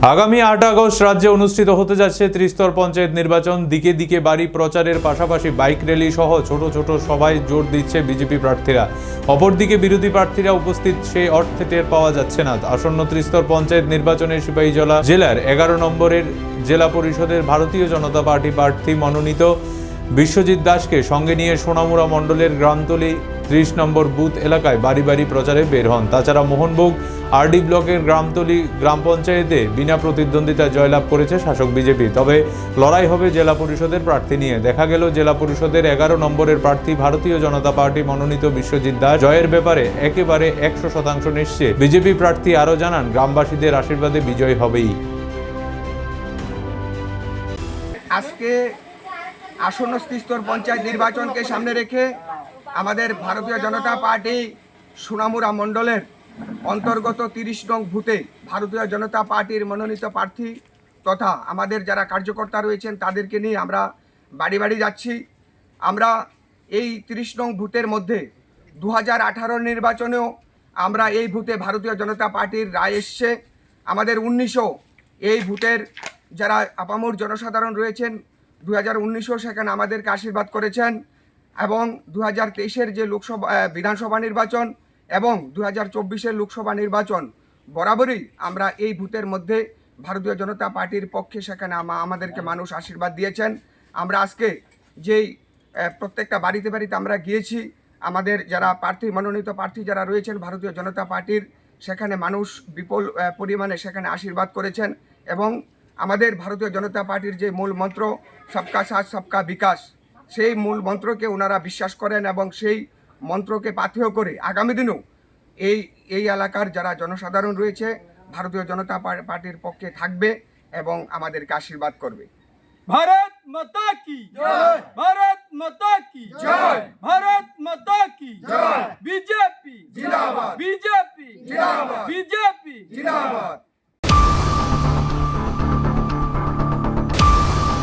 আগামী 8 আগস্ট রাজ্যে অনুষ্ঠিত হতে যাচ্ছে ত্রিস্তর পঞ্চায়েত নির্বাচন। দিকে দিকে বাড়ি প্রচারের পাশাপাশি বাইক র্যালি সহ ছোট ছোট সভায় জোর দিচ্ছে বিজেপি প্রার্থীরা। অপরদিকে বিরোধী প্রার্থীরা উপস্থিত সেই অর্থে টের পাওয়া যাচ্ছে না। আসন্ন ত্রিস্তর পঞ্চায়েত নির্বাচনে সিপাহীজলা জেলার 11 নম্বরের জেলা পরিষদের ভারতীয় জনতা পার্টি প্রার্থী মনোনীত বিশ্বজিৎ দাসকে সঙ্গে নিয়ে সোনামুড়া মণ্ডলের গ্রামতলী 30 নম্বর বুথ এলাকায় বাড়ি বাড়ি প্রচারে বের হন। তাছাড়া মোহনভোগ আরডি ব্লকের গ্রামতলী গ্রাম পঞ্চায়েতে বিনা প্রতিদ্বন্দ্বিতায় জয়লাভ করেছে শাসক বিজেপি। তবে লড়াই হবে জেলা পরিষদের প্রার্থী নিয়ে। দেখা গেল জেলা পরিষদের 11 নম্বরের প্রার্থী ভারতীয় জনতা পার্টি মনোনীত বিশ্বজিৎ দাস জয়ের ব্যাপারে একেবারে 100% নিশ্চিত। বিজেপি প্রার্থী আরও জানান, গ্রামবাসীদের আশীর্বাদে বিজয় হবেই। আজকে আসন্ন ত্রিস্তর পঞ্চায়েত নির্বাচনকে সামনে রেখে আমাদের ভারতীয় জনতা পার্টি সোনামুড়া মণ্ডলের অন্তর্গত 30 নং বুথে ভারতীয় জনতা পার্টির মনোনীত প্রার্থী তথা আমাদের যারা কার্যকর্তা রয়েছেন তাদেরকে নিয়ে আমরা বাড়ি বাড়ি যাচ্ছি। আমরা এই 30 নং বুথের মধ্যে 2018 নির্বাচনেও আমরা এই বুথে ভারতীয় জনতা পার্টির রায় এসছে। আমাদের 1900 এই বুথের যারা আপামর জনসাধারণ রয়েছেন 2019 সেখানে আমাদেরকে আশীর্বাদ করেছেন এবং 2023-এর যে লোকসভা বিধানসভা নির্বাচন এবং 2024-এর লোকসভা নির্বাচন বরাবরই আমরা এই বুথের মধ্যে ভারতীয় জনতা পার্টির পক্ষে সেখানে আমাদেরকে মানুষ আশীর্বাদ দিয়েছেন। আমরা আজকে যেই প্রত্যেকটা বাড়িতে বাড়িতে আমরা গিয়েছি, আমাদের যারা প্রার্থী মনোনীত প্রার্থী যারা রয়েছেন ভারতীয় জনতা পার্টির, সেখানে মানুষ বিপুল পরিমাণে সেখানে আশীর্বাদ করেছেন এবং আমাদের ভারতীয় জনতা পার্টির যে মূল মন্ত্র সবকা সাথ সবকা বিকাশ, সেই মূল মন্ত্রকে ওনারা বিশ্বাস করেন এবং সেই মন্ত্রকে পাথেয় করে আগামী দিনেও এই এলাকার যারা জনসাধারণ রয়েছে ভারতীয় জনতা পার্টির পক্ষে থাকবে এবং আমাদেরকে আশীর্বাদ করবে। भारत माता की जय, भारत माता की जय, भारत माता की जय, बीजेपी जिंदाबाद, बीजेपी जिंदाबाद, बीजेपी जिंदाबाद।